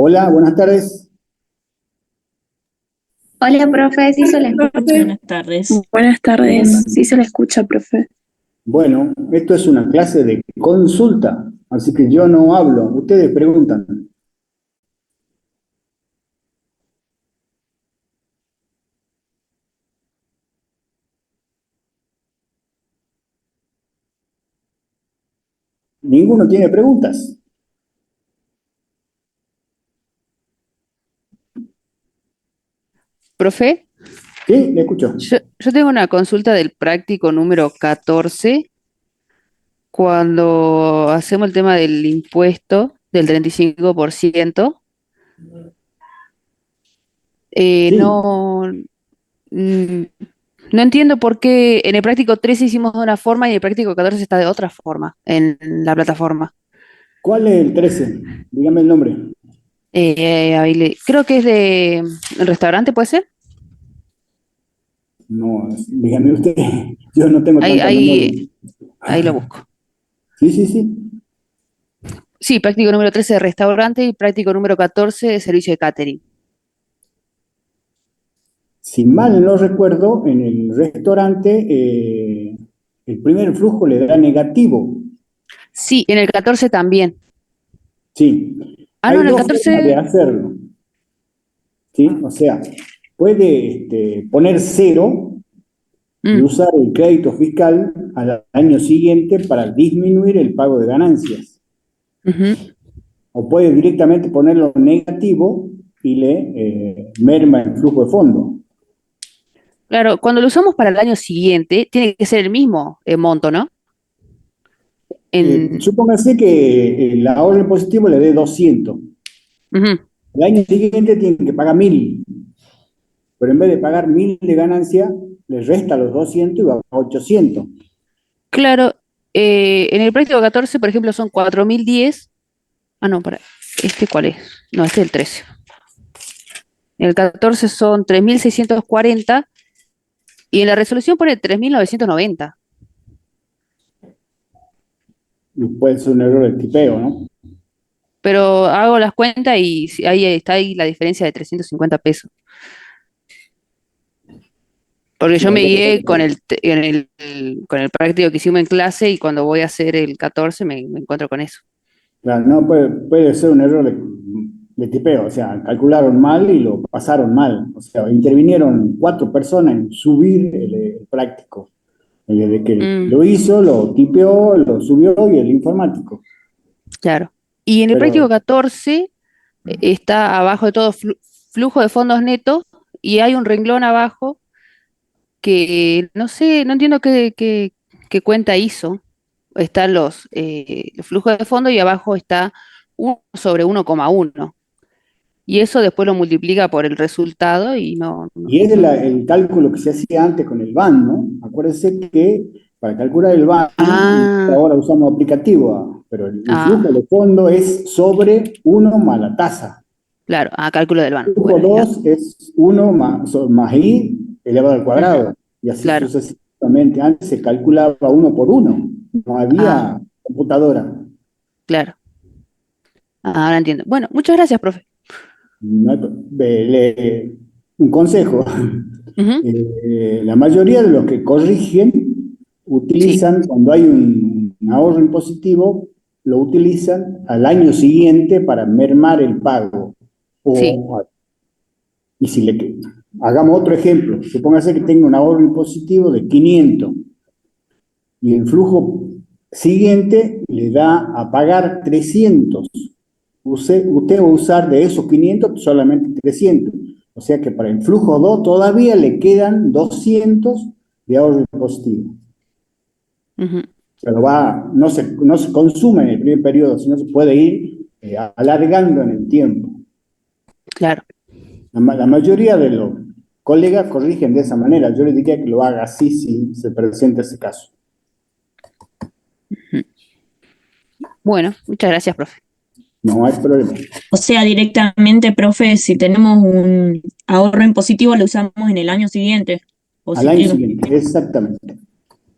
Hola, buenas tardes. Hola, profe, sí se la escucha. Buenas tardes. Buenas tardes, sí se le escucha, profe. Bueno, esto es una clase de consulta, así que yo no hablo, ustedes preguntan. ¿Ninguno tiene preguntas? Profe, Sí, le escucho. yo tengo una consulta del práctico número 14 cuando hacemos el tema del impuesto del 35%. Sí, No, mm, no entiendo por qué en el práctico 13 hicimos de una forma y en el práctico 14 está de otra forma en la plataforma. ¿cuál es el 13? Dígame el nombre. Creo que es de el restaurante, ¿puede ser? No, dígame usted, yo no tengo Ahí, tanta memoria. ahí lo busco. Sí, sí, sí. Sí, práctico número 13 de restaurante y práctico número 14 de servicio de catering. Si mal no recuerdo, en el restaurante el primer flujo le da negativo. Sí, en el 14 también. Sí, Ah, no, hay en el dos formas de 14. hacerlo. ¿Sí? O sea, puede poner cero y mm, usar el crédito fiscal al año siguiente para disminuir el pago de ganancias. ujú. O puede directamente ponerlo negativo y le merma el flujo de fondo. Claro, cuando lo usamos para el año siguiente, tiene que ser el mismo monto, ¿no? En, Supóngase que el ahorro positivo le dé 200. ujú. El año siguiente tiene que pagar 1000, pero en vez de pagar 1000 de ganancia, le resta los 200 y va a 800. Claro, en el práctico 14, por ejemplo, son 4010. Ah, no, para. ¿Este cuál es? No, este es el 13. En el 14 son 3640 y en la resolución pone 3990. Y puede ser un error de tipeo, ¿no? Pero hago las cuentas y ahí está ahí la diferencia de 350 pesos. Porque Sí, yo me habría guié con que- con el práctico que hicimos en clase y cuando voy a hacer el 14 me encuentro con eso. Claro, no, puede ser un error de tipeo, o sea, calcularon mal y lo pasaron mal. O sea, intervinieron 4 personas en subir el práctico. Desde que Mm, lo hizo, lo tipeó, lo subió y el informático. claro. Y en el práctico Pero 14 está abajo de todo flujo de fondos netos y hay un renglón abajo que no sé, no entiendo qué cuenta hizo. Están los flujos de fondos y abajo está 1/1,1. Y eso después lo multiplica por el resultado y y es el cálculo que se hacía antes con el BAN, ¿no? Acuérdense que para calcular el BAN, Ah, ahora usamos aplicativo, pero el flujo ah, de fondo es sobre uno más la tasa. claro, cálculo del El BAN. flujo Bueno, ya. 2 es uno más i elevado al Ujú, cuadrado, y así claro, sucesivamente. Antes se calculaba uno por uno, no ah, había computadora. claro. Ahora entiendo. Bueno, muchas gracias, profe. No hay un consejo. Ujú, La mayoría de los que corrigen sí, utilizan, cuando hay un ahorro impositivo, lo utilizan al año siguiente para mermar el pago. sí. O, y si hagamos otro ejemplo, supóngase que tenga un ahorro impositivo de 500 y el flujo siguiente le da a pagar 300. Usted va a usar de esos 500 solamente 300. O sea que para el flujo 2 todavía le quedan 200 de ahorro positivo. Ujú, Pero no se consume en el primer periodo, sino se puede ir alargando en el tiempo. claro. La mayoría de los colegas corrigen de esa manera. Yo le diría que lo haga así si se presenta ese caso. Ujú. Bueno, muchas gracias, profe. No hay problema. O sea, directamente, profe, si tenemos un ahorro en positivo, lo usamos en el año siguiente. Al año Positivo. siguiente, exactamente.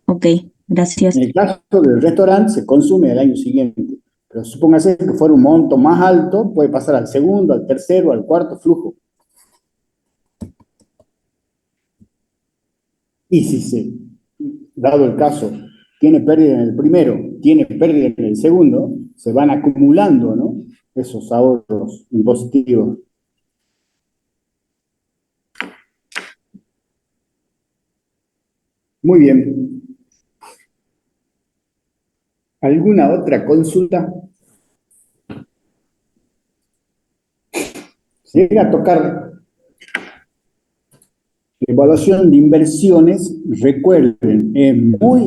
Ok, En gracias. el caso del restaurante se consume al año siguiente, Pero supóngase que fuera un monto más alto, puede pasar al segundo, al tercero, al cuarto flujo. Y si dado el caso, tiene pérdida en el primero, tiene pérdida en el segundo, se van acumulando, ¿no? Esos ahorros impositivos. Muy bien. ¿Alguna otra consulta? Si llega a tocar evaluación de inversiones, recuerden, es muy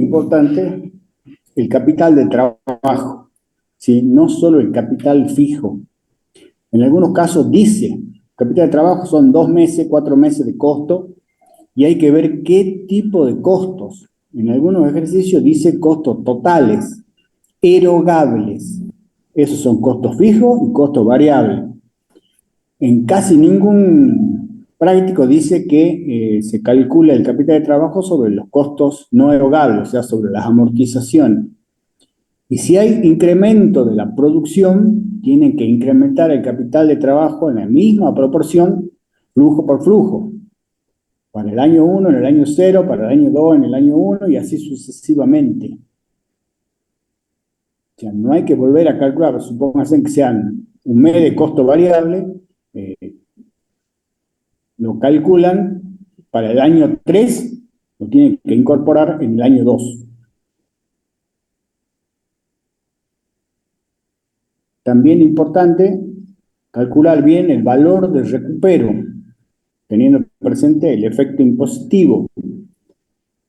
importante el capital de trabajo, ¿sí? No solo el capital fijo. En algunos casos dice, capital de trabajo son 2 meses, 4 meses de costo, y hay que ver qué tipo de costos. En algunos ejercicios dice costos totales, erogables. Esos son costos fijos y costos variables. En casi ningún práctico dice que se calcula el capital de trabajo sobre los costos no erogables, o sea, sobre las amortizaciones. Y si hay incremento de la producción, tienen que incrementar el capital de trabajo en la misma proporción, flujo por flujo. Para el año 1 en el año 0, para el año 2 en el año 1 y así sucesivamente. O sea, no hay que volver a calcular, supónganse que sean un mes de costo variable, lo calculan para el año 3, lo tienen que incorporar en el año 2. También importante calcular bien el valor del recupero, teniendo presente el efecto impositivo.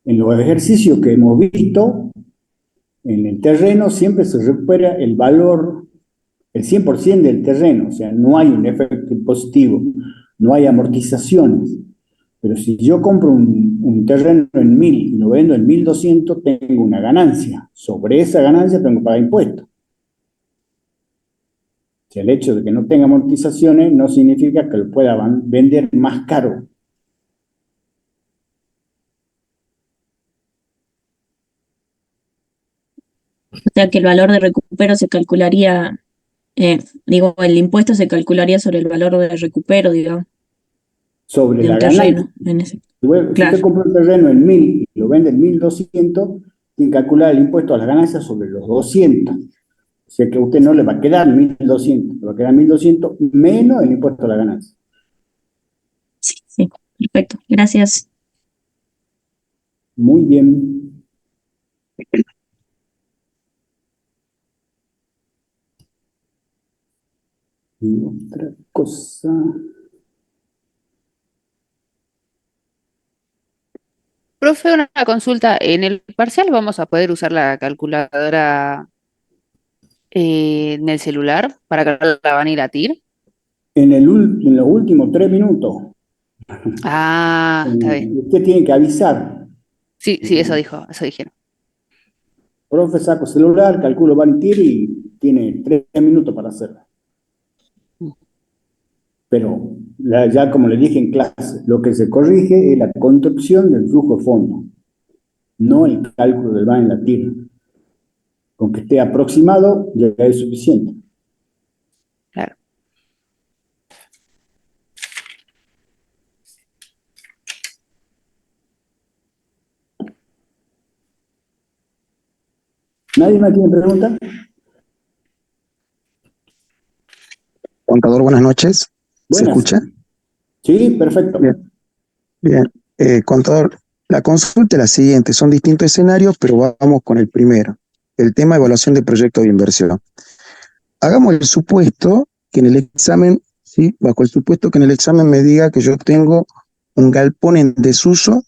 En los ejercicios que hemos visto, en el terreno siempre se recupera el valor, el 100% del terreno, o sea, no hay un efecto impositivo, no hay amortizaciones. Pero si yo compro un terreno en 1000 y lo vendo en 1200, tengo una ganancia. Sobre esa ganancia tengo que pagar impuestos. O sea, el hecho de que no tenga amortizaciones no significa que lo pueda vender más caro. O sea que el valor de recupero se calcularía, el impuesto se calcularía sobre el valor de recupero, digamos, Sobre la del ganancia. terreno. En ese. Si usted compra un terreno en 1000 y lo vende en 1200, tiene que calcular el impuesto a las ganancias sobre los 200. O sea que a usted no le va a quedar 1200, le va a quedar 1200 menos el impuesto a la ganancia. Sí, perfecto. Gracias. Muy bien. Y otra cosa. Profe, una consulta. ¿En el parcial vamos a poder usar la calculadora en el celular para que la van a ir a TIR? En los últimos 3 minutos, Ah, está bien. usted tiene que avisar. Sí, sí, eso dijeron. Profe, saco celular, calculo Vanity y tiene 3 minutos para hacerlo. Pero ya como le dije en clase, lo que se corrige es la construcción del flujo de fondo, no el cálculo del VAN en la TIR. Con que esté aproximado ya es suficiente. Claro. ¿Nadie más tiene preguntas? Contador, buenas noches. ¿Se Buenas. escucha? Sí, perfecto. Bien. Bien. Contador, la consulta es la siguiente. Son distintos escenarios, pero vamos con el primero. El tema evaluación de proyectos de inversión. Hagamos el supuesto que en el examen, ¿sí? Bajo el supuesto que en el examen me diga que yo tengo un galpón en desuso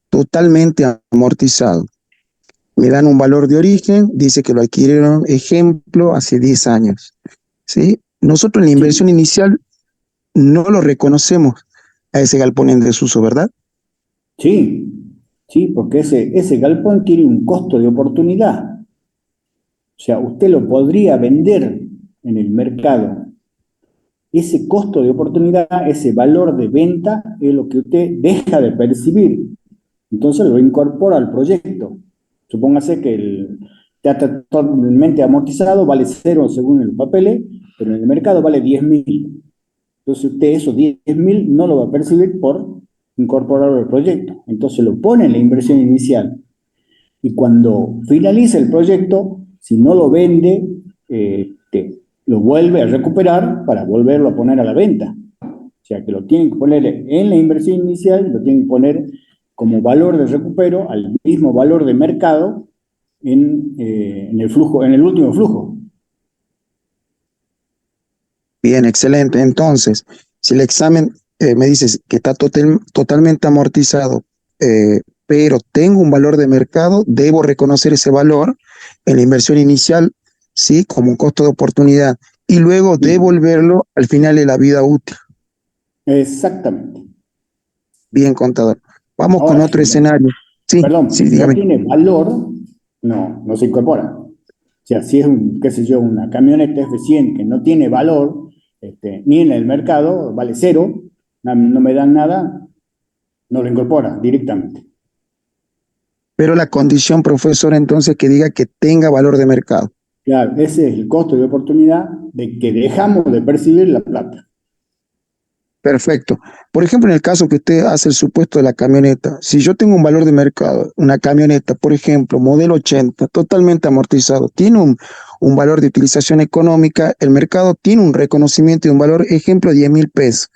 totalmente amortizado. Me dan un valor de origen, dice que lo adquirieron, ejemplo, hace 10 años. ¿Sí? Nosotros en la inversión inicial no lo reconocemos a ese galpón en desuso, ¿verdad? Sí, sí, porque ese galpón tiene un costo de oportunidad. O sea, usted lo podría vender en el mercado. Ese costo de oportunidad, ese valor de venta, es lo que usted deja de percibir. Entonces lo incorpora al proyecto. Supóngase que ya está totalmente amortizado, vale cero según los papeles, pero en el mercado vale 10.000. Entonces usted esos 10.000 no lo va a percibir por incorporarlo al proyecto. Entonces lo pone en la inversión inicial. Y cuando finaliza el proyecto, si no lo vende, lo vuelve a recuperar para volverlo a poner a la venta. O sea que lo tienen que poner en la inversión inicial, lo tienen que poner como valor de recupero al mismo valor de mercado en el flujo, en el último flujo. Bien, excelente. Entonces, si el examen me dices que está totalmente amortizado, pero tengo un valor de mercado, debo reconocer ese valor en la inversión inicial, ¿sí? Como un costo de oportunidad, y luego Sí. devolverlo al final de la vida útil. Exactamente. Bien, contador. Vamos con Ahora, otro escenario. Sí, perdón, sí, si no dígame. tiene valor, no se incorpora. O sea, si es qué sé yo, una camioneta F100 que no tiene valor, ni en el mercado, vale cero, no me dan nada, no lo incorpora directamente. Pero la condición, profesor, entonces que diga que tenga valor de mercado. Claro, ese es el costo de oportunidad de que dejamos de percibir la plata. Perfecto. Por ejemplo, en el caso que usted hace el supuesto de la camioneta, si yo tengo un valor de mercado, una camioneta, por ejemplo, modelo 80, totalmente amortizado, tiene un valor de utilización económica, el mercado tiene un reconocimiento de un valor, ejemplo, 10.000 pesos,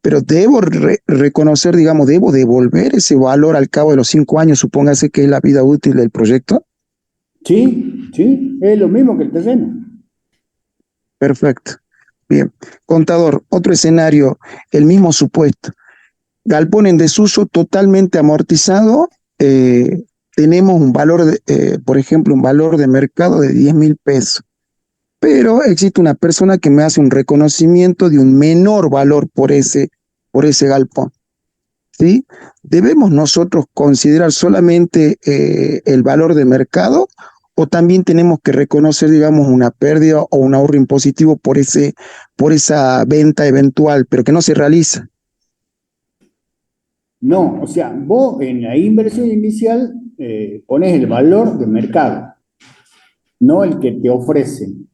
pero debo reconocer, digamos, debo devolver ese valor al cabo de los 5 años, supóngase que es la vida útil del proyecto. Sí, sí, es lo mismo que el terreno. Perfecto. Bien. Contador, otro escenario, el mismo supuesto. Galpón en desuso totalmente amortizado, tenemos un valor, por ejemplo, un valor de mercado de 10.000 pesos, pero existe una persona que me hace un reconocimiento de un menor valor por ese galpón, ¿sí? ¿Debemos nosotros considerar solamente el valor de mercado o también tenemos que reconocer, digamos, una pérdida o un ahorro impositivo por esa venta eventual, pero que no se realiza? No, o sea, vos en la inversión inicial pones el valor de mercado, no el que te ofrecen,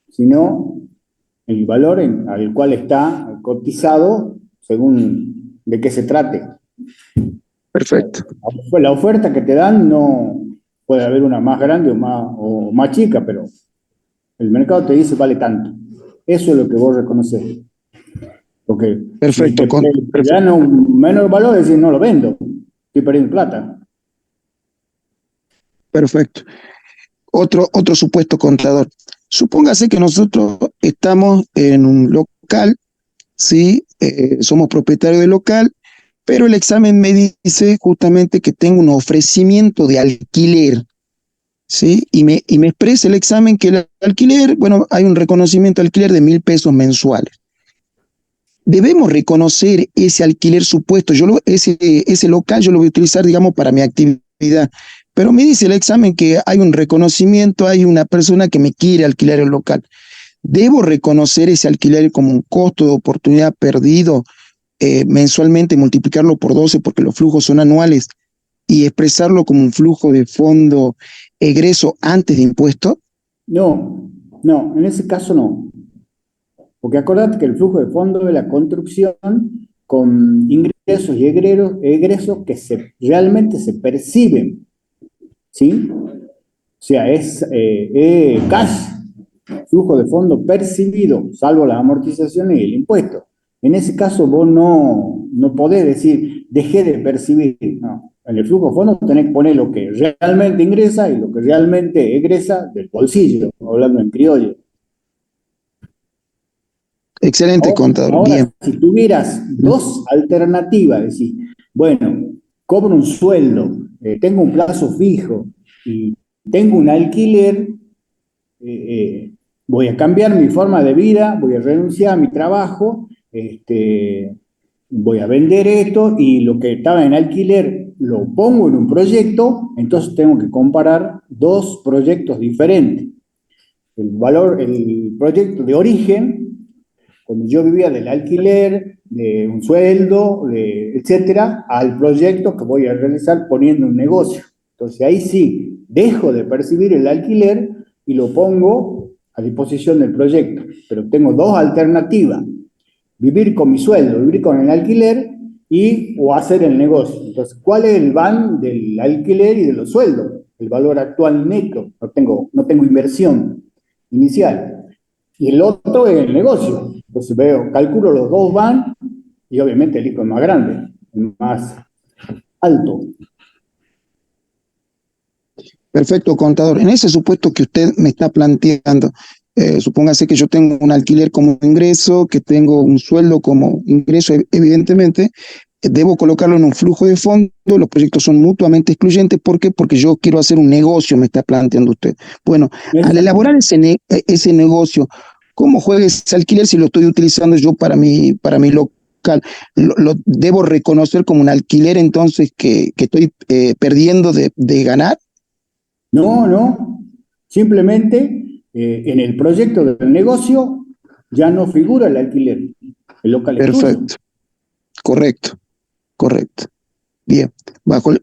sino el valor al cual está cotizado según de qué se trate. Perfecto. Pues la oferta que te dan no puede haber una más grande o más chica, pero el mercado te dice vale tanto. Eso es lo que vos reconoces. Porque si Perfecto, te dan un menor valor, decís no lo vendo, estoy perdiendo plata. perfecto. Otro supuesto, contador. Supóngase que nosotros estamos en un local, ¿sí? Somos propietarios del local, pero el examen me dice justamente que tengo un ofrecimiento de alquiler, ¿sí? Y me expresa el examen que el alquiler, bueno, hay un reconocimiento de alquiler de 1.000 pesos mensuales. Debemos reconocer ese alquiler supuesto. Ese local yo lo voy a utilizar, digamos, para mi actividad. Pero me dice el examen que hay un reconocimiento, hay una persona que me quiere alquilar el local. ¿Debo reconocer ese alquiler como un costo de oportunidad perdido mensualmente, multiplicarlo por 12 porque los flujos son anuales y expresarlo como un flujo de fondo egreso antes de impuestos? No, no, en ese caso no. Porque acordate que el flujo de fondo es la construcción con ingresos y egresos que realmente se perciben, ¿sí? O sea, es cash, flujo de fondo percibido, salvo las amortizaciones y el impuesto. En ese caso vos no podés decir, dejé de percibir, no. En el flujo de fondo tenés que poner lo que realmente ingresa y lo que realmente egresa del bolsillo, hablando en criollo. Excelente, contador. Ahora, Bien. si tuvieras dos alternativas, decir, bueno, cobro un sueldo, tengo un plazo fijo y tengo un alquiler, voy a cambiar mi forma de vida, voy a renunciar a mi trabajo, voy a vender esto y lo que estaba en alquiler lo pongo en un proyecto, entonces tengo que comparar dos proyectos diferentes. El proyecto de origen, cuando yo vivía del alquiler, de un sueldo, etcétera, al proyecto que voy a realizar poniendo un negocio. Entonces ahí sí, dejo de percibir el alquiler y lo pongo a disposición del proyecto. Pero tengo dos alternativas: vivir con mi sueldo, vivir con el alquiler o hacer el negocio. Entonces, ¿cuál es el van del alquiler y de los sueldos? El valor actual neto, no tengo inversión inicial. Y el otro es el negocio. Entonces calculo los dos van y obviamente elijo el más grande, el más alto. Perfecto, contador. En ese supuesto que usted me está planteando, supóngase que yo tengo un alquiler como ingreso, que tengo un sueldo como ingreso, evidentemente, debo colocarlo en un flujo de fondo, los proyectos son mutuamente excluyentes. ¿Por qué? Porque yo quiero hacer un negocio, me está planteando usted. Bueno, al elaborar ese negocio, ¿cómo juega ese alquiler si lo estoy utilizando yo para mi local? ¿Lo debo reconocer como un alquiler entonces que estoy perdiendo de ganar? No. Simplemente en el proyecto del negocio ya no figura el alquiler. El local es tuyo. Perfecto. Correcto. Bien.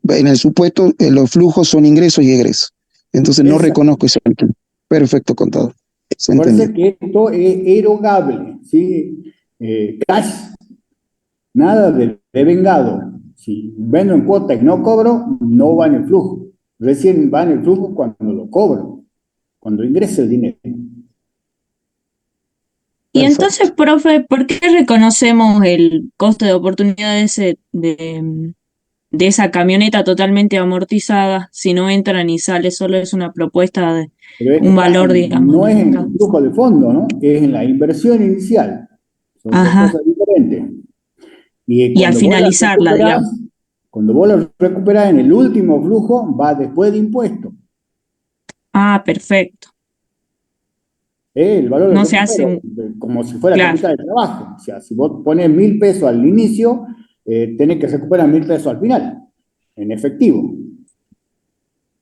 En el supuesto, los flujos son ingresos y egresos. Entonces no Exacto. reconozco ese alquiler. Perfecto, contador. Se Por eso entendió. es que esto es erogable, ¿sí? Cash, nada de devengado. Si vendo en cuota y no cobro, no va en el flujo. Recién va en el flujo cuando lo cobro, cuando ingresa el dinero. Y Perfecto. entonces, profe, ¿por qué reconocemos el costo de oportunidad de esa camioneta totalmente amortizada si no entra ni sale, solo es una propuesta de Pero un valor, digamos, no de es en mercado? el flujo de fondo, ¿no? Es en la inversión inicial. Son dos Ajá. cosas diferentes. Y al finalizarla, digamos. Cuando vos la recuperás en el último flujo, va después de impuestos. Ah, perfecto. El valor del No se hace recupero, como si fuera claro. capital de trabajo. O sea, si vos pones 1.000 pesos al inicio, tenés que recuperar 1.000 pesos al final, en efectivo,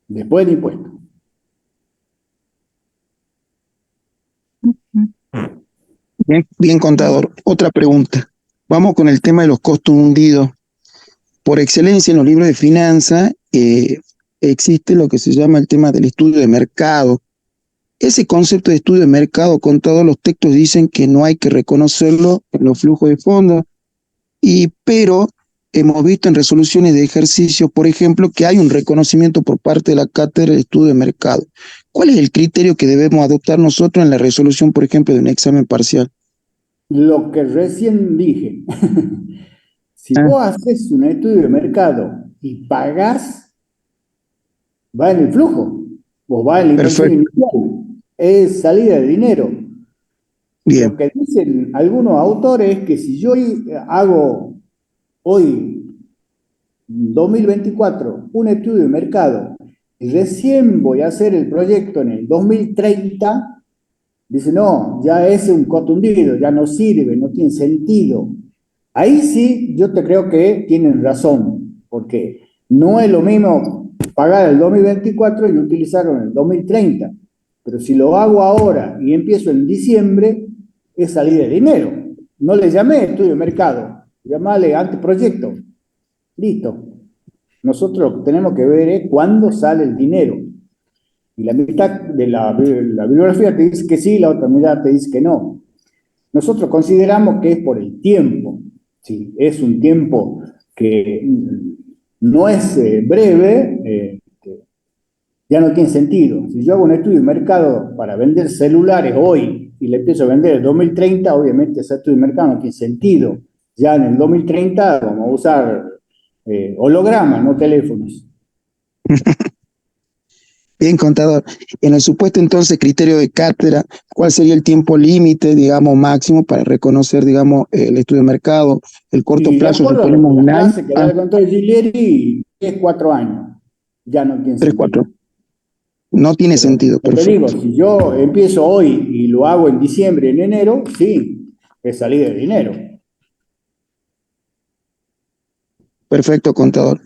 después de impuestos. Bien, contador. Otra pregunta. Vamos con el tema de los costos hundidos. Por excelencia en los libros de finanzas existe lo que se llama el tema del estudio de mercado. Ese concepto de estudio de mercado, con todos los textos dicen que no hay que reconocerlo en los flujos de fondos, pero hemos visto en resoluciones de ejercicio, por ejemplo, que hay un reconocimiento por parte de la cátedra de estudio de mercado. ¿Cuál es el criterio que debemos adoptar nosotros en la resolución, por ejemplo, de un examen parcial? Lo que recién dije. Si vos haces un estudio de mercado y pagás, va en el flujo, o va en la inversión Perfecto. inicial, es salida de dinero. Bien. Lo que dicen algunos autores es que si yo hago hoy, 2024, un estudio de mercado y recién voy a hacer el proyecto en el 2030, dice, no, ya es un costo hundido, ya no sirve, no tiene sentido. Ahí sí, yo te creo que tienen razón, porque no es lo mismo pagar el 2024 y utilizarlo en el 2030. Pero si lo hago ahora y empiezo en diciembre, es salir de dinero. No le llamé estudio de mercado, llamale anteproyecto. Listo. Nosotros lo que tenemos que ver es cuándo sale el dinero. Y la mitad de la bibliografía te dice que sí, la otra mitad te dice que no. Nosotros consideramos que es por el tiempo. ¿Sí? Es un tiempo que no es breve, ya no tiene sentido. Si yo hago un estudio de mercado para vender celulares hoy y le empiezo a vender en 2030, obviamente ese estudio de mercado no tiene sentido. Ya en el 2030 vamos a usar hologramas, no teléfonos. Bien, contador. En el supuesto entonces criterio de cátedra, ¿cuál sería el tiempo límite, digamos, máximo para reconocer, digamos, el estudio de mercado? El corto Y de plazo, acuerdo a suponemos las un año. clases que da el contador Giglieri, 3, 4 años. Ya no tiene 3, sentido. 4. No tiene Pero, sentido, como te digo, perfecto. si yo empiezo hoy y lo hago en diciembre, en enero, sí, es salida de dinero. Perfecto, contador.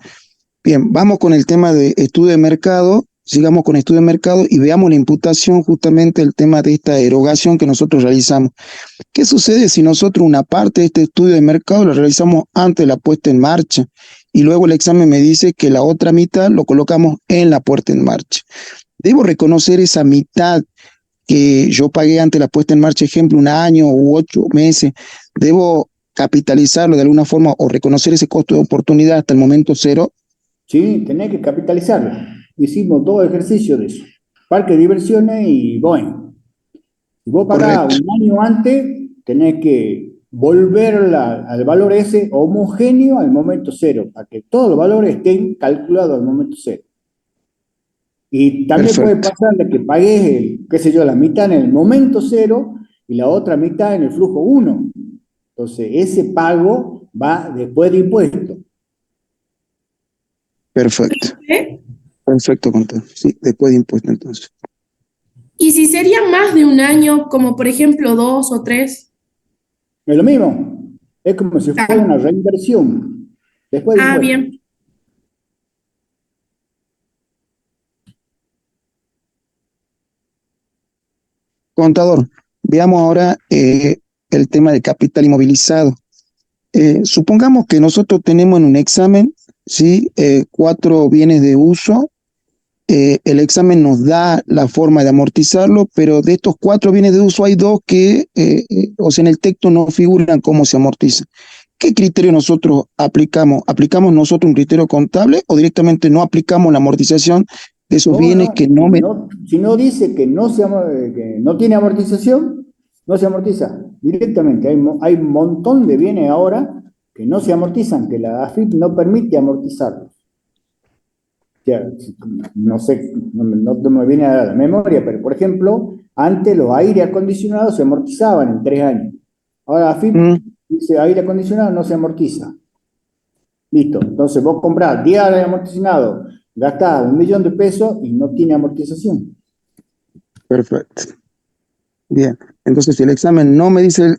Bien, vamos con el tema de estudio de mercado. sigamos con estudio de mercado y veamos la imputación justamente del tema de esta erogación que nosotros realizamos. ¿Qué sucede si nosotros una parte de este estudio de mercado lo realizamos antes de la puesta en marcha y luego el examen me dice que la otra mitad lo colocamos en la puesta en marcha? ¿Debo reconocer esa mitad que yo pagué ante la puesta en marcha, ejemplo, 1 año u 8 meses? ¿Debo capitalizarlo de alguna forma o reconocer ese costo de oportunidad hasta el momento cero? Sí, tenés que capitalizarlo. Hicimos 2 ejercicios de eso. Parque de diversiones y Boeing. Si vos pagás Correcto, 1 año antes, tenés que volver al valor ese homogéneo al momento cero, para que todos los valores estén calculados al momento cero. Y también puede perfecto, pasar de que pagues, qué sé yo, la mitad en el momento cero y la otra mitad en el flujo uno. Entonces, ese pago va después de impuestos. perfecto, ¿Eh? perfecto, contador. Sí, después de impuesto entonces. Y si sería más de 1 año, como por ejemplo 2 o 3. Es lo mismo. Es como si fuera Claro. una reinversión después de Ah, impuestos. bien. Contador, veamos ahora el tema del capital inmovilizado. Supongamos que nosotros tenemos en un examen, ¿sí? 4 bienes de uso. El examen nos da la forma de amortizarlo, pero de estos 4 bienes de uso hay 2 que, o sea, en el texto no figuran cómo se amortiza. ¿Qué criterio nosotros aplicamos? ¿Aplicamos nosotros un criterio contable o directamente no aplicamos la amortización de esos No, bienes no, que no me... si no dice que que no tiene amortización, no se amortiza directamente. Hay un montón de bienes ahora que no se amortizan, que la AFIP no permite amortizarlos. O sea, no sé, no me viene a la memoria, pero por ejemplo, antes los aire acondicionados se amortizaban en 3 años. Ahora la AFIP Mm, dice aire acondicionado no se amortiza. Listo. Entonces vos comprás 10 aire acondicionado, gastás 1 millón de pesos y no tiene amortización. perfecto. Bien. Entonces, si el examen no me dice,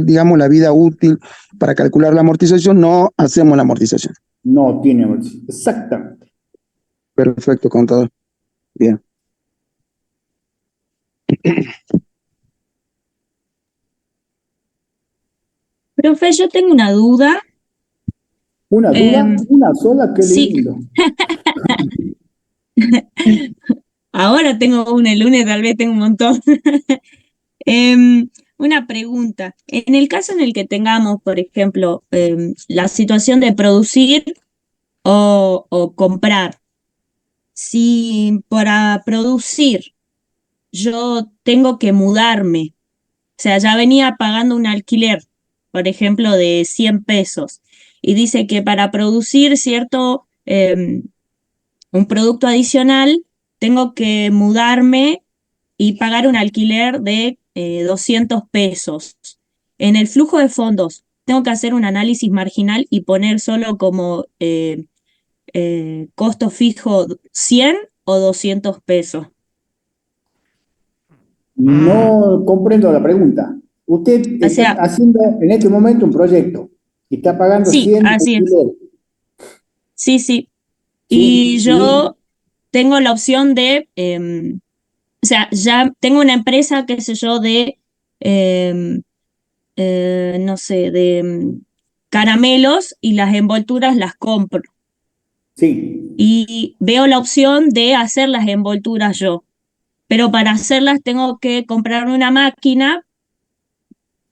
digamos, la vida útil para calcular la amortización, no hacemos la amortización. No tiene amortización. Exactamente. Perfecto, contador. Bien. Profe, yo tengo una duda. Una duda, Em, una sola, qué sí, lindo. ahora tengo una, el lunes tal vez tengo un montón. Una pregunta. En el caso en el que tengamos, por ejemplo, la situación de producir o comprar, si para producir yo tengo que mudarme, o sea, ya venía pagando un alquiler, por ejemplo, de 100 pesos, y dice que para producir cierto, un producto adicional, tengo que mudarme y pagar un alquiler de 200 pesos. En el flujo de fondos, tengo que hacer un análisis marginal y poner solo como costo fijo 100 o 200 pesos. No comprendo la pregunta. Usted O está sea, haciendo en este momento un proyecto y está pagando sí, 100 de así es. alquiler, Sí, sí. Y ¿sí? yo tengo la opción de, o sea, ya tengo una empresa, qué sé yo, de, em, no sé, de caramelos y las envolturas las compro. Sí. Y veo la opción de hacer las envolturas yo. Pero para hacerlas tengo que comprarme una máquina,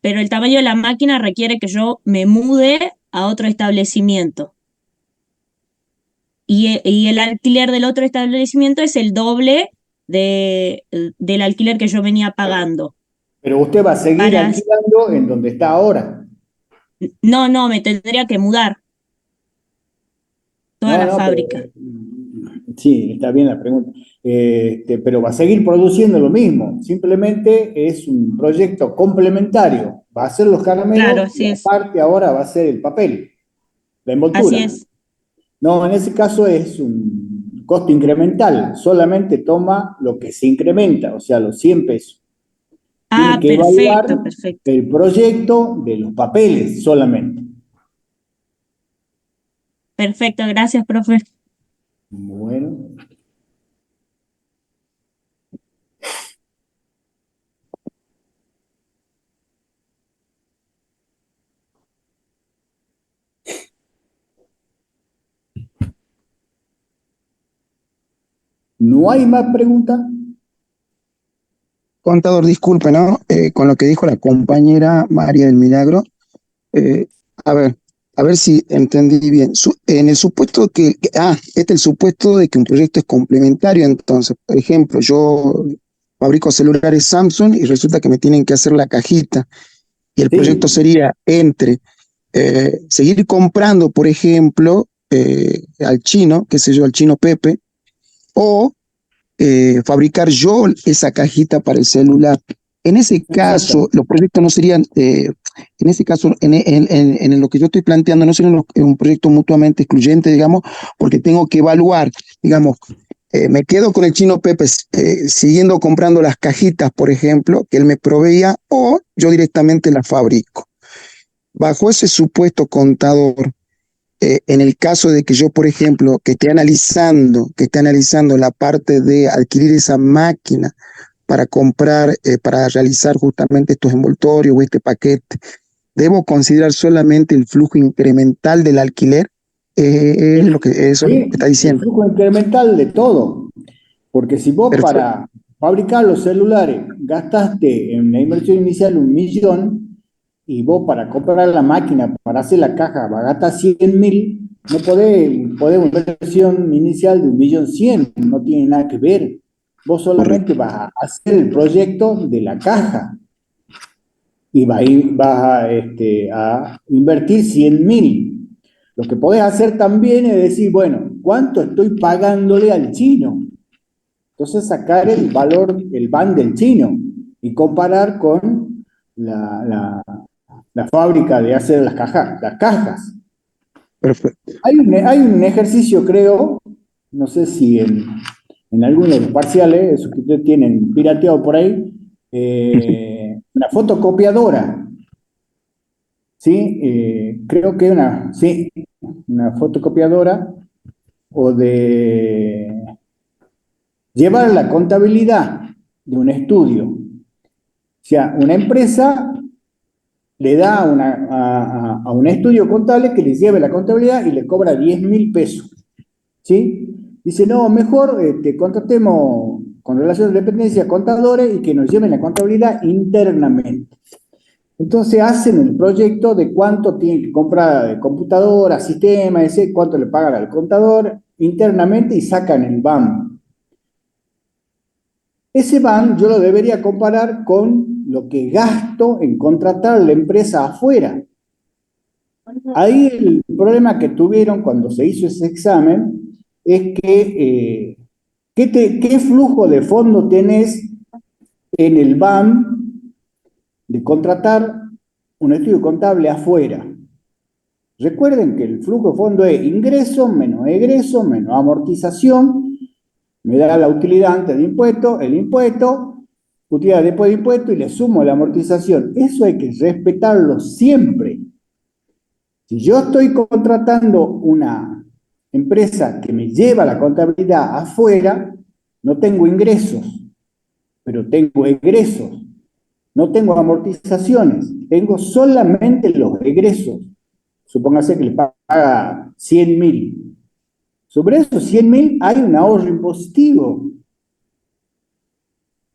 pero el tamaño de la máquina requiere que yo me mude a otro establecimiento. Y el alquiler del otro establecimiento es el doble del alquiler que yo venía pagando. Pero usted va a seguir Para, alquilando en donde está ahora. no, no, me tendría que mudar toda No, la no, pero fábrica. sí, está bien la pregunta. Pero va a seguir produciendo lo mismo. Simplemente es un proyecto complementario. Va a hacer los Claro, caramelos y así es, aparte ahora va a ser el papel, la así envoltura. es. No, en ese caso es un costo incremental. Solamente toma lo que se incrementa, o sea, los 100 pesos. Tiene Ah, que evaluar perfecto, perfecto. el proyecto de los papeles solamente. Perfecto, gracias, profe. Bueno. ¿No hay más preguntas? Contador, disculpe, ¿no? Con lo que dijo la compañera María del Milagro, eh, a ver, a ver si entendí bien. En el supuesto este es el supuesto de que un proyecto es complementario, entonces, por ejemplo, yo fabrico celulares Samsung y resulta que me tienen que hacer la cajita, y el proyecto Sí, sería entre seguir comprando, por ejemplo, al chino, qué sé yo, al chino Pepe, o fabricar yo esa cajita para el celular. En ese caso, exactamente. los proyectos no serían, en ese caso, en lo que yo estoy planteando, no sería un proyecto mutuamente excluyente, digamos, porque tengo que evaluar, digamos, me quedo con el chino Pepe siguiendo comprando las cajitas, por ejemplo, que él me proveía, o yo directamente las fabrico. Bajo ese supuesto, contador, en el caso de que yo, por ejemplo, que esté analizando la parte de adquirir esa máquina para comprar, para realizar justamente estos envoltorios o este paquete, ¿debo considerar solamente el flujo incremental del alquiler? Eso es lo que Sí, está el diciendo. flujo incremental de todo. Porque si vos Perfecto. para fabricar los celulares gastaste en la inversión inicial 1.000.000 y vos para comprar la máquina, para hacer la caja, vas a gastar 100.000, no podés una inversión inicial de 1.100.000, no tiene nada que ver. Vos solamente Correcto. vas a hacer el proyecto de la caja y vas a invertir 100.000. Lo que podés hacer también es decir, bueno, ¿cuánto estoy pagándole al chino? Entonces sacar el valor, el ban del chino y comparar con la fábrica de hacer las cajas, las cajas. Perfecto. Hay un ejercicio, creo, no sé si en algunos de los parciales, esos que ustedes tienen pirateado por ahí, una fotocopiadora, ¿sí? Creo que sí, una fotocopiadora o de llevar la contabilidad de un estudio. O sea, una empresa le da a un estudio contable que les lleve la contabilidad y le cobra 10.000 pesos. ¿Sí? Dice, no, mejor contratemos con relación de dependencia contadores y que nos lleven la contabilidad internamente. Entonces hacen el proyecto de cuánto tienen que comprar de computadora, sistema, ese, cuánto le pagan al contador internamente y sacan el BAM. Ese BAM yo lo debería comparar con lo que gasto en contratar a la empresa afuera. Ahí el problema que tuvieron cuando se hizo ese examen es que ¿qué flujo de fondo tenés en el BAM de contratar un estudio contable afuera? Recuerden que el flujo de fondo es ingreso menos egreso menos amortización, me da la utilidad antes de impuesto, el impuesto, utilidad después de impuesto y le sumo la amortización. Eso hay que respetarlo siempre. Si yo estoy contratando una empresa que me lleva la contabilidad afuera, no tengo ingresos, pero tengo egresos. No tengo amortizaciones, tengo solamente los egresos. Supóngase que le paga 100.000. Sobre esos 100.000 hay un ahorro impositivo.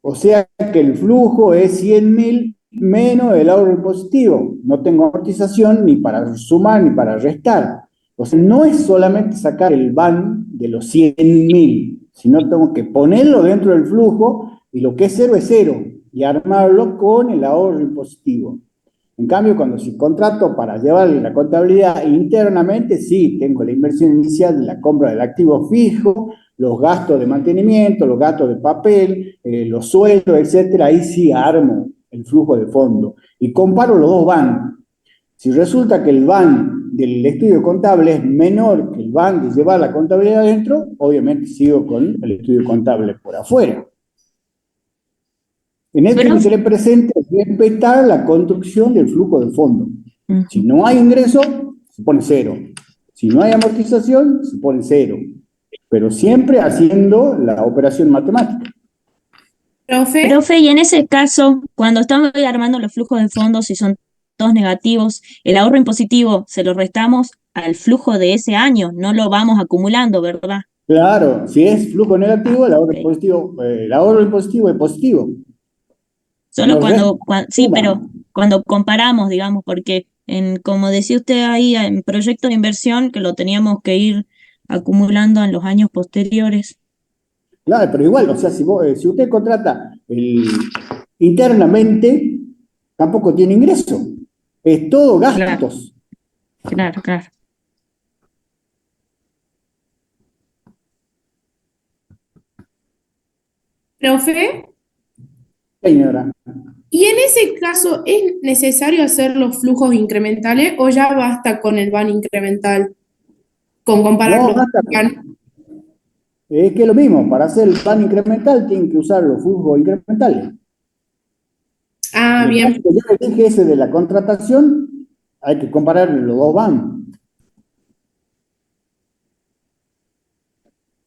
O sea que el flujo es 100.000 menos el ahorro impositivo. No tengo amortización ni para sumar ni para restar. O sea, no es solamente sacar el BAN de los 100.000, sino tengo que ponerlo dentro del flujo y lo que es cero y armarlo con el ahorro impositivo. En cambio, cuando si contrato para llevar la contabilidad internamente, sí, tengo la inversión inicial de la compra del activo fijo, los gastos de mantenimiento, los gastos de papel, los sueldos, etcétera. Ahí sí armo el flujo de fondo y comparo los dos BAN. Si resulta que el BAN del estudio contable es menor que el BAN de llevar la contabilidad adentro, obviamente sigo con el estudio contable por afuera. En esto hay que Profe, tener presente respetar la construcción del flujo de fondo. Si ujú. no hay ingreso, se pone cero. Si no hay amortización, se pone cero. Pero siempre haciendo la operación matemática. Profe, Profe, y en ese caso, cuando estamos armando los flujos de fondos y son todos negativos, el ahorro impositivo se lo restamos al flujo de ese año, no lo vamos acumulando, ¿verdad? Claro, si es flujo negativo, el ahorro impositivo es positivo. Solo Nos sí, suma. pero cuando comparamos, digamos, porque como decía usted ahí, en proyecto de inversión, que lo teníamos que ir acumulando en los años posteriores. Claro, pero igual, o sea, si usted contrata internamente, tampoco tiene ingreso. Es todo Claro, gastos. claro, claro. Profe, Señora. ¿y en ese caso es necesario hacer los flujos incrementales o ya basta con el van incremental? Con comparar No, los basta. van. Es que es lo mismo, para hacer el plan incremental tienen que usar los flujos incrementales. Ah, En el caso bien. que yo le dije ese de la contratación, hay que comparar los dos van.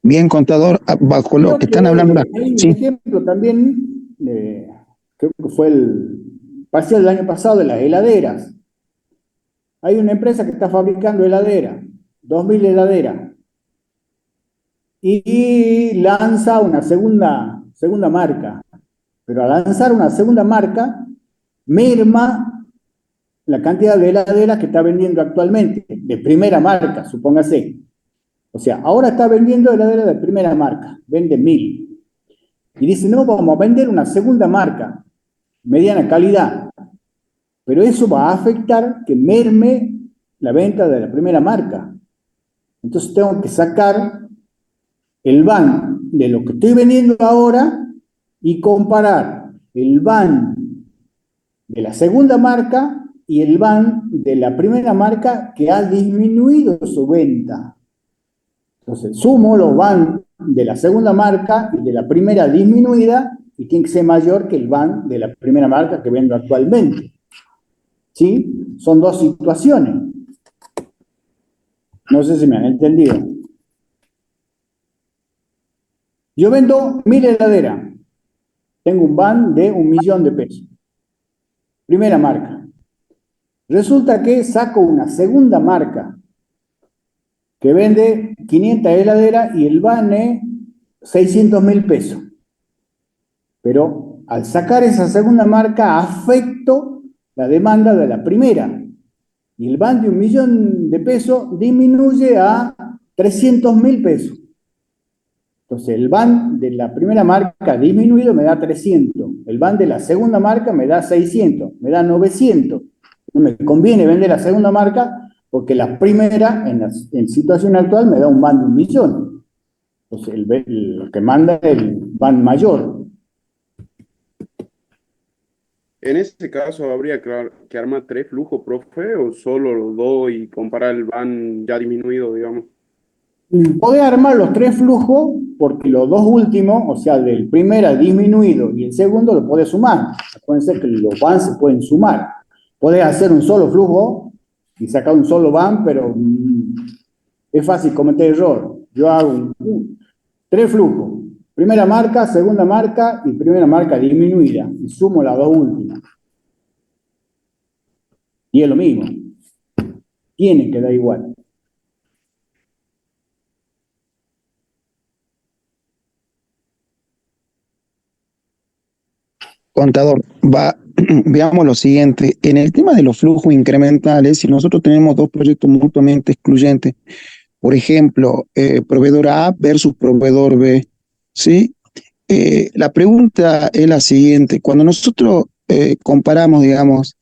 Bien, contador, bajo lo Creo que que están hablando, hay un sí, ejemplo también, creo que fue el parcial del año pasado de las heladeras. Hay una empresa que está fabricando heladeras, 2.000 heladeras, y lanza una segunda marca. Pero al lanzar una segunda marca, merma la cantidad de heladeras que está vendiendo actualmente, de primera marca, supóngase. O sea, ahora está vendiendo heladeras de primera marca, vende 1.000. Y dice, no, vamos a vender una segunda marca, mediana calidad. Pero eso va a afectar que merme la venta de la primera marca. Entonces tengo que sacar el van de lo que estoy vendiendo ahora y comparar el van de la segunda marca y el van de la primera marca que ha disminuido su venta. Entonces, sumo los van de la segunda marca y de la primera disminuida y tiene que ser mayor que el van de la primera marca que vendo actualmente. ¿Sí? Son dos situaciones. No sé si me han entendido. Yo vendo 1.000 heladeras. Tengo un van de 1.000.000 de pesos. Primera marca. Resulta que saco una segunda marca que vende 500 heladeras y el van es 600.000 pesos. Pero al sacar esa segunda marca, afecto la demanda de la primera. Y el van de 1.000.000 de pesos disminuye a 300.000 pesos. Entonces, el van de la primera marca disminuido me da 300. El van de la segunda marca me da 600, me da 900. No me conviene vender la segunda marca porque la primera, en situación actual, me da un van de 1.000.000. Entonces, lo que manda es el van mayor. En ese caso, ¿habría que armar tres flujos, profe, o solo los dos y comparar el van ya disminuido, digamos? Podés armar los tres flujos porque los dos últimos, o sea, del primero disminuido y el segundo lo podés sumar. Pueden ser que los van se pueden sumar. Podés hacer un solo flujo y sacar un solo van, pero es fácil cometer error. Yo hago tres flujos. Primera marca, segunda marca y primera marca disminuida. Y sumo las dos últimas. Y es lo mismo. Tiene que dar igual. contador, veamos lo siguiente. En el tema de los flujos incrementales, si nosotros tenemos dos proyectos mutuamente excluyentes, por ejemplo, proveedor A versus proveedor B, ¿sí? La pregunta es la siguiente. Cuando nosotros comparamos, digamos,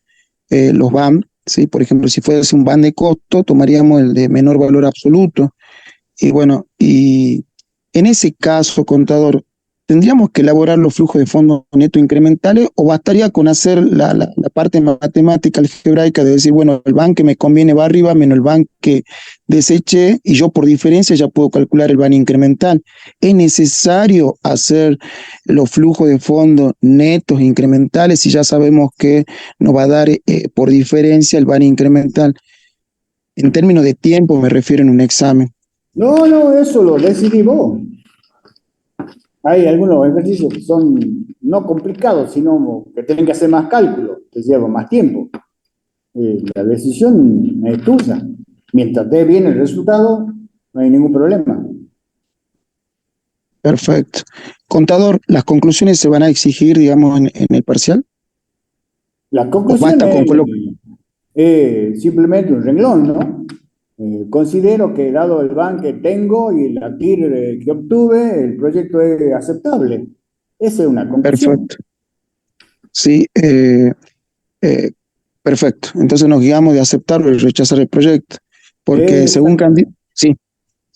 los BAM, ¿sí? Por ejemplo, si fuese un BAM de costo, tomaríamos el de menor valor absoluto. Y bueno, y en ese caso, contador, ¿tendríamos que elaborar los flujos de fondos neto incrementales o bastaría con hacer la parte matemática algebraica de decir, bueno, el ban que me conviene va arriba menos el ban que deseché y yo por diferencia ya puedo calcular el ban incremental? ¿Es necesario hacer los flujos de fondos netos incrementales si ya sabemos que nos va a dar por diferencia el ban incremental? En términos de tiempo me refiero en un examen. No, eso lo decidí vos. Hay algunos ejercicios que son no complicados, sino que tienen que hacer más cálculos, que llevan más tiempo. La decisión es tuya. Mientras te bien el resultado, no hay ningún problema. Perfecto. Contador, ¿las conclusiones se van a exigir, digamos, en el parcial? La ¿O conclusión basta con colocar? es simplemente un renglón, ¿no? Considero que dado el ban que tengo y la TIR que obtuve, el proyecto es aceptable. Esa es una conclusión. Perfecto. Sí, perfecto. Entonces nos guiamos de aceptar o de rechazar el proyecto. Porque según Exactamente. sí.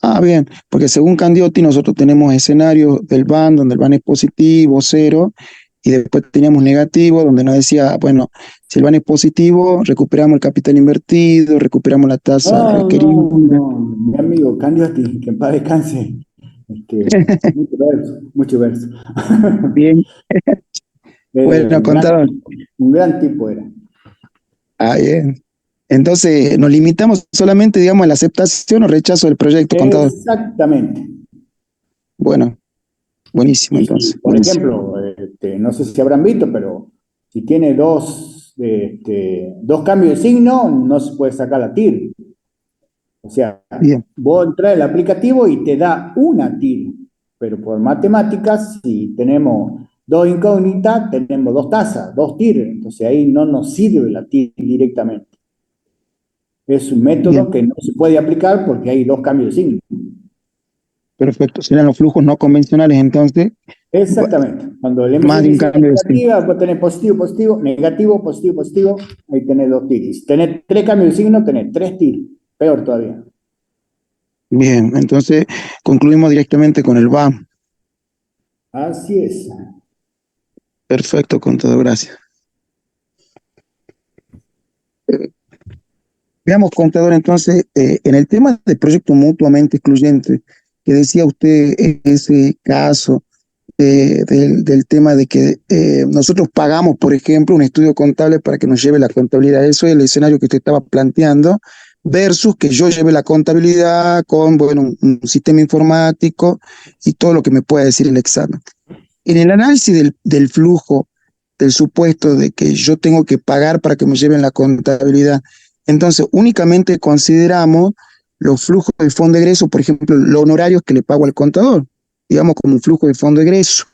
Ah, bien, porque según Candioti nosotros tenemos escenarios del BAN donde el BAN es positivo, cero, y después teníamos negativo donde nos decía, bueno, si el BAN es positivo, recuperamos el capital invertido, recuperamos la tasa No, requerida. no, no, mi amigo Candioti, que en paz descanse, mucho verso, mucho verso. Bien, bueno, contador. Un gran tipo era. Ah, bien. Entonces, nos limitamos solamente, digamos, a la aceptación o rechazo del proyecto, contador. Exactamente. Bueno, buenísimo, Y entonces. si, por Buenísimo. ejemplo, no sé si habrán visto, pero si tiene dos cambios de signo, no se puede sacar la TIR. O sea, Bien, vos entras el aplicativo y te da una TIR, pero por matemáticas, si tenemos dos incógnitas, tenemos dos tasas, dos TIR, entonces ahí no nos sirve la TIR directamente. Es un método bien, que no se puede aplicar porque hay dos cambios de signo. perfecto. Serán los flujos no convencionales, entonces, Exactamente. Cuando le más de un metes cambio de signo. negativa, vos tenés positivo, positivo, negativo, positivo, positivo, ahí tenés dos TIR. Si tenés tres cambios de signo, tenés tres TIR. Peor todavía. Bien, entonces concluimos directamente con el BAM. Así es. Perfecto, contador, gracias. Veamos, contador, entonces, en el tema del proyecto mutuamente excluyente, que decía usted ese caso del tema de que nosotros pagamos, por ejemplo, un estudio contable para que nos lleve la contabilidad. Eso es el escenario que usted estaba planteando, versus que yo lleve la contabilidad con, bueno, un sistema informático y todo lo que me pueda decir el examen. En el análisis del flujo, del supuesto de que yo tengo que pagar para que me lleven la contabilidad, entonces únicamente consideramos los flujos de fondo de egreso, por ejemplo, los honorarios que le pago al contador, digamos como un flujo de fondo de egreso.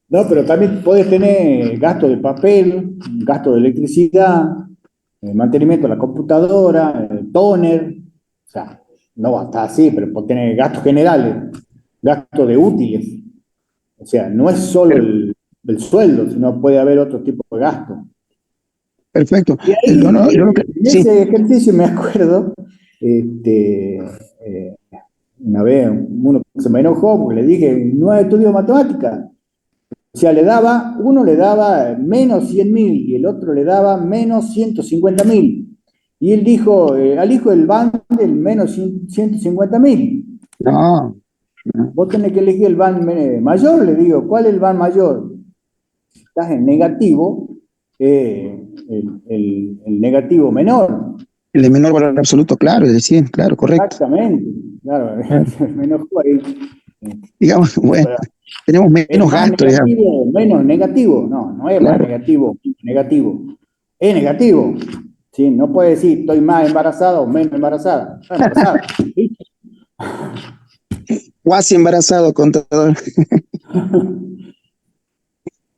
No, pero también puedes tener gasto de papel, gasto de electricidad, mantenimiento de la computadora, toner. O sea, no va a estar así, pero puedes tener gastos generales, gasto de útiles. O sea, no es solo el sueldo, sino puede haber otro tipo de gasto. Perfecto. Y Yo, ahí, no, yo lo que, en sí, ese ejercicio me acuerdo, una vez uno se me enojó porque le dije, no he estudiado matemática. O sea, uno le daba menos 100.000 y el otro le daba menos 150.000. Y él dijo, al hijo del ban del menos 150.000. no, no, Vos tenés que elegir el ban mayor, le digo, ¿cuál es el ban mayor? Si estás en negativo, el negativo menor. el de menor valor absoluto, claro, el de 100, claro, correcto. Exactamente, claro, me enojó ahí. Digamos, bueno, tenemos ¿Es menos más gastos, digamos, negativo o menos negativo? No, no es más claro. negativo, negativo. Es negativo. ¿Sí? No puede decir estoy más embarazada o menos embarazada. Está embarazada. ¿Sí? Cuasi embarazado, contador,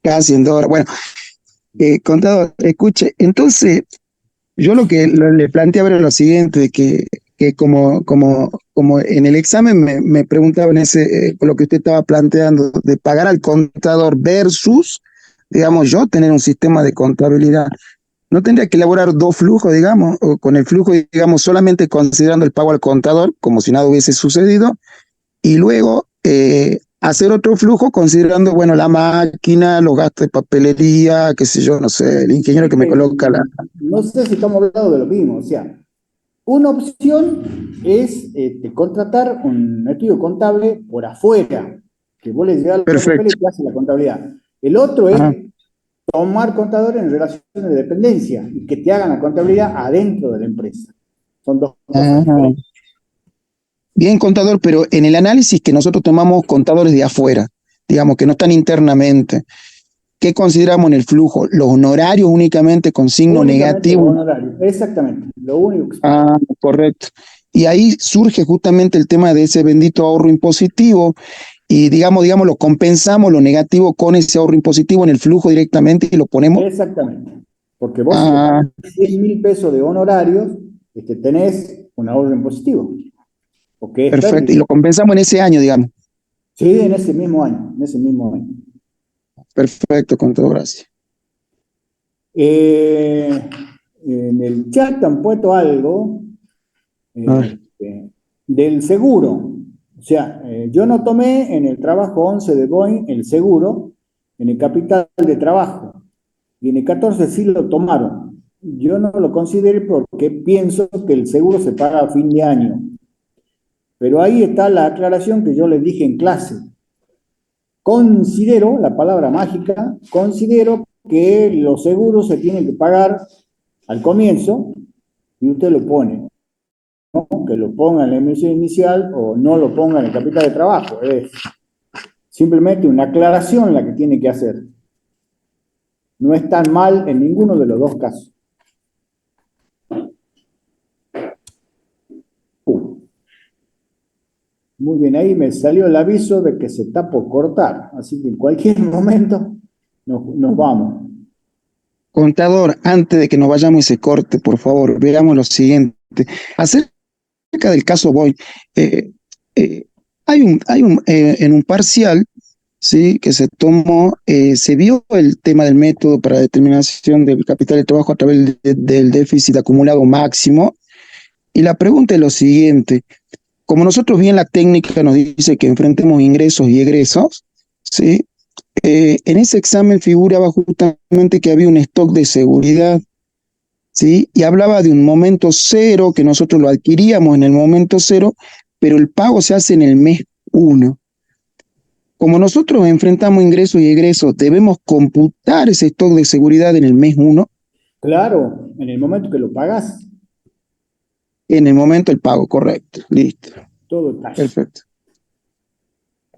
casi en 2 horas. Bueno, contador, escuche, entonces, yo lo que le planteaba era lo siguiente, que como en el examen me preguntaban lo que usted estaba planteando, de pagar al contador versus, digamos, yo tener un sistema de contabilidad. ¿No tendría que elaborar dos flujos, digamos, o con el flujo, digamos, solamente considerando el pago al contador, como si nada hubiese sucedido, y luego hacer otro flujo considerando, bueno, la máquina, los gastos de papelería, qué sé yo, no sé, el ingeniero que me coloca la... No sé si estamos hablando de lo mismo. O sea, una opción es contratar un estudio contable por afuera, que vos le llevas los papeles Perfecto. y te hace la contabilidad. El otro es Ajá. tomar contadores en relación de dependencia y que te hagan la contabilidad adentro de la empresa. Son dos cosas Ah, diferentes. bien, contador, pero en el análisis que nosotros tomamos contadores de afuera, digamos que no están internamente, ¿qué consideramos en el flujo? Los honorarios únicamente con signo Únicamente los negativo. honorarios, exactamente, lo único que se paga. Ah, correcto. Y ahí surge justamente el tema de ese bendito ahorro impositivo y digamos, lo compensamos lo negativo con ese ahorro impositivo en el flujo directamente y lo ponemos. Exactamente. Porque vos si le Ah, pones 100.000 pesos de honorarios, tenés un ahorro impositivo. Porque es perfecto, y pérdida. lo compensamos en ese año, digamos. Sí, en ese mismo año, en ese mismo año. Perfecto, con todo, gracias. En el chat han puesto algo A ver, del seguro. O sea, yo no tomé en el trabajo 11 de Boeing el seguro en el capital de trabajo. Y en el 14 sí lo tomaron. Yo no lo consideré porque pienso que el seguro se paga a fin de año. Pero ahí está la aclaración que yo les dije en clase. Considero, la palabra mágica, considero que los seguros se tienen que pagar al comienzo y usted lo pone, ¿no? Que lo ponga en la emisión inicial o no lo ponga en el capital de trabajo. Es simplemente una aclaración la que tiene que hacer. No es tan mal en ninguno de los dos casos. Muy bien, ahí me salió el aviso de que se está por cortar, así que en cualquier momento nos vamos. contador, antes de que nos vayamos y se corte, por favor, veamos lo siguiente. Acerca del caso Boy, en un parcial, ¿sí? Que se tomó, se vio el tema del método para determinación del capital de trabajo a través del déficit acumulado máximo. Y la pregunta es lo siguiente: como nosotros bien la técnica nos dice que enfrentemos ingresos y egresos, ¿sí? En ese examen figuraba justamente que había un stock de seguridad, ¿sí? Y hablaba de un momento cero, que nosotros lo adquiríamos en el momento cero, pero el pago se hace en el mes 1. Como nosotros enfrentamos ingresos y egresos, debemos computar ese stock de seguridad en el mes 1, Claro, en el momento que lo pagas, en el momento del pago, correcto. Listo, todo cash. perfecto.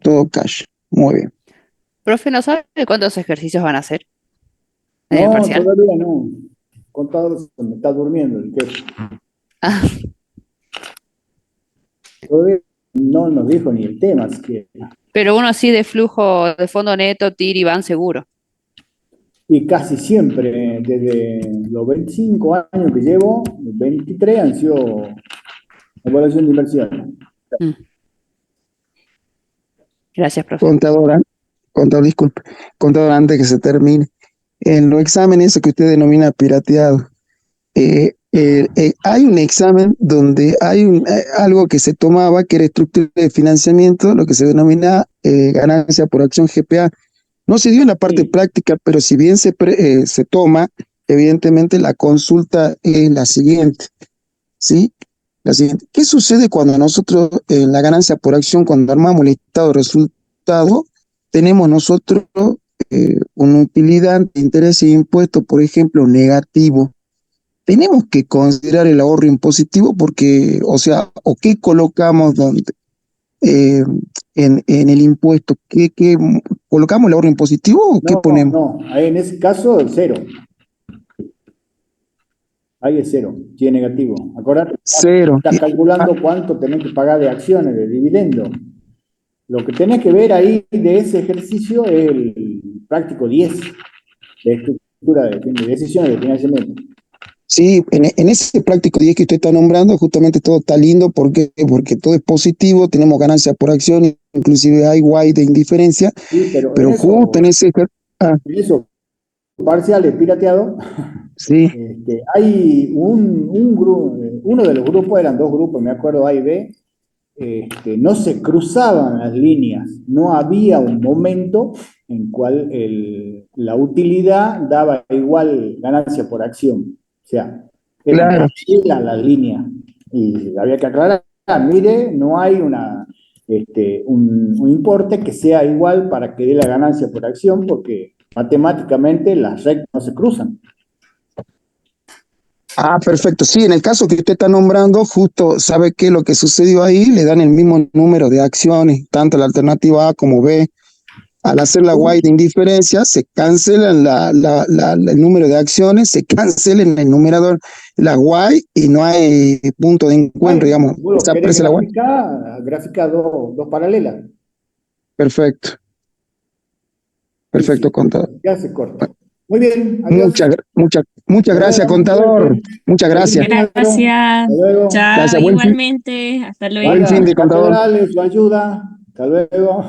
Todo cash. Muy bien. Profe, ¿no sabe cuántos ejercicios van a hacer en el No, parcial? todavía no. Contador se me está durmiendo el jefe. Ah, Todavía no nos dijo ni el tema, así que. pero uno así de flujo de fondo neto, TIR y van seguro. Y casi siempre, desde los 25 años que llevo, los 23 han sido evaluación de inversión. Mm. Gracias, profe. Contador, disculpe. Contador, antes que se termine. En los exámenes que usted denomina pirateado, hay un examen donde hay algo que se tomaba que era estructura de financiamiento, lo que se denomina ganancia por acción GPA. No se dio en la parte Sí. práctica, pero si bien se toma, evidentemente la consulta es la siguiente, ¿sí? La siguiente. ¿Qué sucede cuando nosotros en la ganancia por acción, cuando armamos el estado de resultado, tenemos nosotros una utilidad de intereses y impuestos, por ejemplo, negativo? Tenemos que considerar el ahorro impositivo porque, o sea, o qué colocamos donde, en el impuesto, ¿qué colocamos el ahorro impositivo o qué ponemos? No, ahí en ese caso es cero. Ahí es cero, tiene negativo. Acordate, Cero. estás calculando cuánto tenés que pagar de acciones, de dividendo. Lo que tenés que ver ahí de ese ejercicio es el práctico 10 de estructura de decisiones de financiamiento. Sí, en ese práctico 10 que usted está nombrando, justamente todo está lindo porque todo es positivo, tenemos ganancias por acción, inclusive hay guay de indiferencia, Sí, pero pero justo en ese... Ah, en esos parciales pirateados, sí, hay un grupo, uno de los grupos, eran dos grupos, me acuerdo, A y B, no se cruzaban las líneas, no había un momento en cual la utilidad daba igual ganancia por acción. O sea, eran claro. paralelas las líneas y había que aclarar, mire, no hay un importe que sea igual para que dé la ganancia por acción porque matemáticamente las rectas no se cruzan. Ah, perfecto. Sí, en el caso que usted está nombrando, justo sabe que lo que sucedió ahí, le dan el mismo número de acciones, tanto la alternativa A como B. Al hacer la guay de indiferencia, se cancelan el número de acciones, se cancela en el numerador la guay y no hay punto de encuentro, digamos. Vos lo querés Desaparece la guay. graficar dos paralelas. Perfecto. Perfecto, contador. Ya se corta. Muy bien, adiós. Muchas gracias, contador. Muchas gracias. Gracias. Hasta luego. Chao, Gracias, buen fin. igualmente. Hasta luego. Buen fin de, Guarda, contador. catedrales, lo ayuda. Hasta luego.